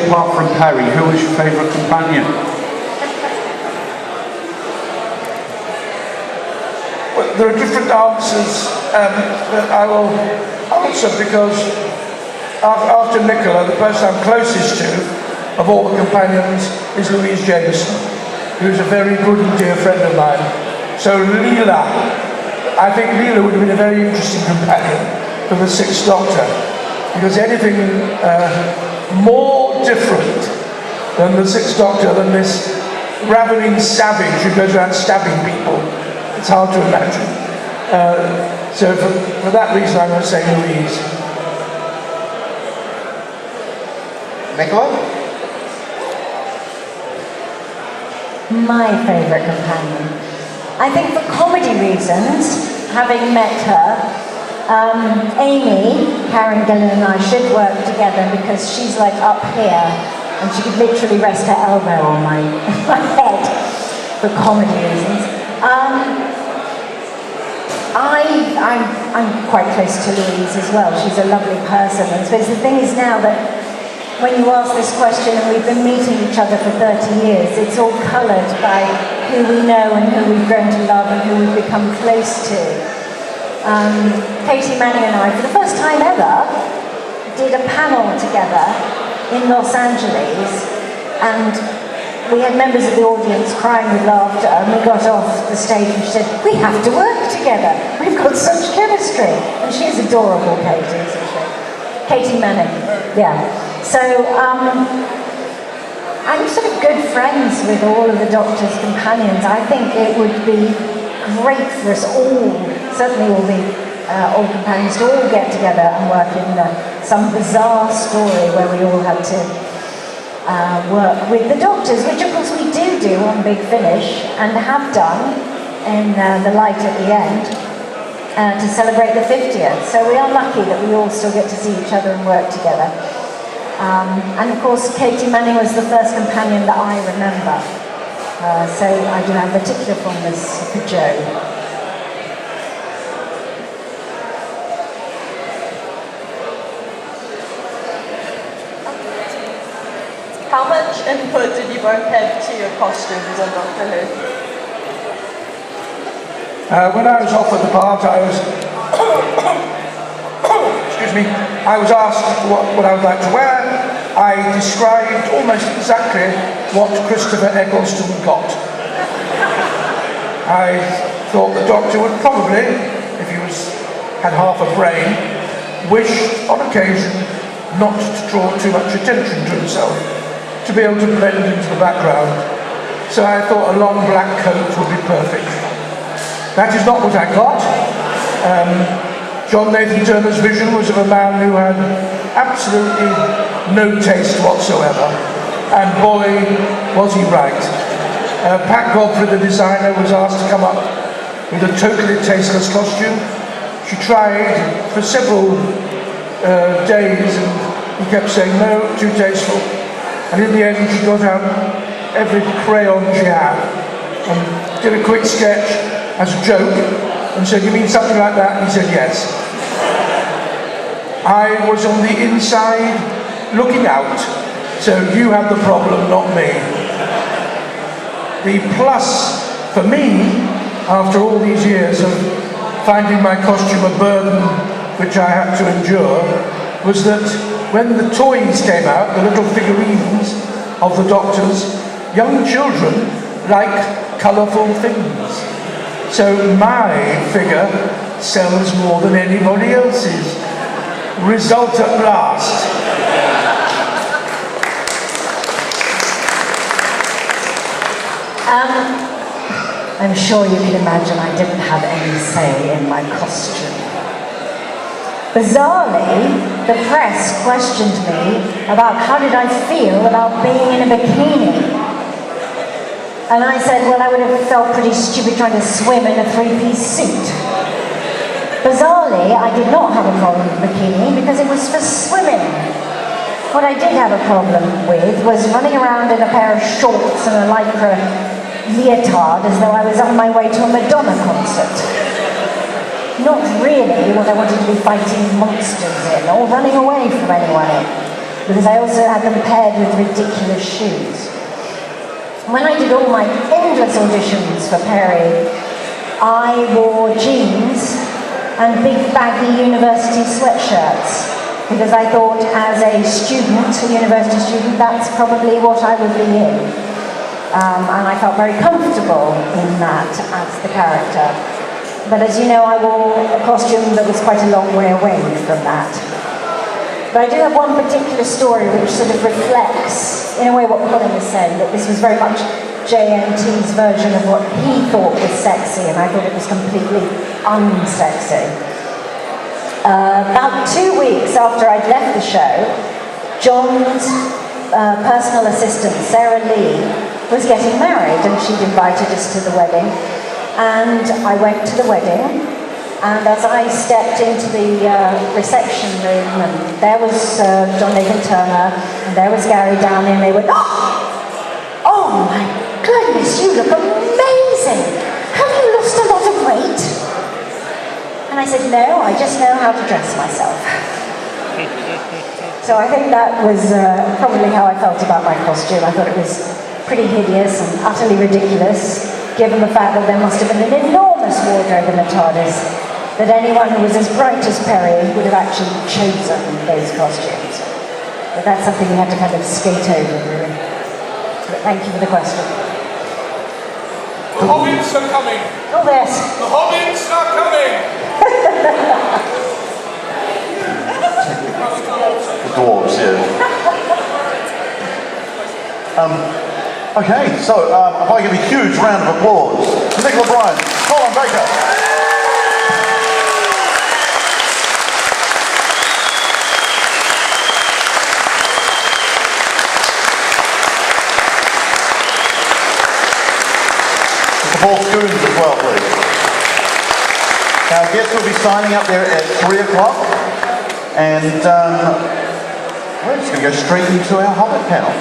Apart from Peri, who was your favourite companion? Well, there are different answers that I will answer, because after Nicola, the person I'm closest to of all the companions is Louise Jameson, who's a very good and dear friend of mine. So Leela, I think Leela would have been a very interesting companion for the Sixth Doctor, because anything more different than the Sixth Doctor, than this ravening savage who goes around stabbing people, it's hard to imagine. So for that reason, I'm going to say Louise. Nicola? My favourite companion. I think for comedy reasons, having met her, Amy, Karen Gillan and I should work together, because she's like up here and she could literally rest her elbow on my head for comedy reasons. I'm quite close to Louise as well. She's a lovely person. And so the thing is now that when you ask this question, and we've been meeting each other for 30 years, it's all coloured by who we know and who we've grown to love and who we've become close to. Katie Manning and I, for the first time ever, did a panel together in Los Angeles, and we had members of the audience crying with laughter, and we got off the stage and she said, "We have to work together, we've got such chemistry." And she's adorable, Katie, isn't she? Katie Manning, yeah. So I'm sort of good friends with all of the Doctor's companions. I think it would be great for us all, certainly all the old companions, to all get together and work in some bizarre story where we all had to work with the Doctors, which of course we do on Big Finish and have done in The Light at the End to celebrate the 50th. So we are lucky that we all still get to see each other and work together. And of course Katie Manning was the first companion that I remember. So I do have particular fondness for Jo. How much input did you both have to your costumes on Doctor Who? When I was offered the part, I was I was asked what I would like to wear. I described almost exactly what Christopher Eccleston got. I thought the Doctor would probably, if he had half a brain, wish on occasion not to draw too much attention to himself, to be able to blend into the background. So I thought a long black coat would be perfect. That is not what I got. John Nathan Turner's vision was of a man who had absolutely no taste whatsoever, and boy was he right. Pat Godfrey, the designer, was asked to come up with a totally tasteless costume. She tried for several days and he kept saying no, too tasteful, and in the end she got out every crayon she had and did a quick sketch as a joke and said, "You mean something like that?" And he said yes. I was on the inside looking out, so you had the problem, not me. The plus for me, after all these years of finding my costume a burden which I had to endure, was that when the toys came out, the little figurines of the Doctors, young children like colourful things. So my figure sells more than anybody else's. Result at last. I'm sure you can imagine I didn't have any say in my costume. Bizarrely, the press questioned me about how did I feel about being in a bikini. And I said, well, I would have felt pretty stupid trying to swim in a three-piece suit. Bizarrely, I did not have a problem with bikini because it was for swimming. What I did have a problem with was running around in a pair of shorts and a lycra leotard as though I was on my way to a Madonna concert. Not really what I wanted to be fighting monsters in or running away from anyone in. because I also had them paired with ridiculous shoes. When I did all my endless auditions for Peri, I wore jeans and big baggy university sweatshirts because I thought as a student, a university student, that's probably what I would be in. And I felt very comfortable in that as the character. But as you know, I wore a costume that was quite a long way away from that. But I do have one particular story which sort of reflects, in a way, what Colin was saying, that this was very much JNT's version of what he thought was sexy, and I thought it was completely unsexy. About 2 weeks after I'd left the show, John's personal assistant, Sarah Lee, was getting married, and she'd invited us to the wedding. And I went to the wedding, and as I stepped into the reception room, and there was John Nathan Turner, and there was Gary down there, and they went, "Oh my goodness, you look amazing! Have you lost a lot of weight?" And I said, "No, I just know how to dress myself." So I think that was probably how I felt about my costume. I thought it was pretty hideous and utterly ridiculous, given the fact that there must have been an enormous wardrobe in the TARDIS, that anyone who was as bright as Peri would have actually chosen those costumes. But that's something you had to kind of skate over, really. But thank you for the question. The Hobbits are coming! Oh, yes. The Hobbits are coming! The dwarves, yeah. Okay, so if I give a huge round of applause to Nicola Bryant, Colin Baker. Paul Scoons as well, please. Our guests will be signing up there at 3 o'clock, and we're just going to go straight into our Hobbit panel.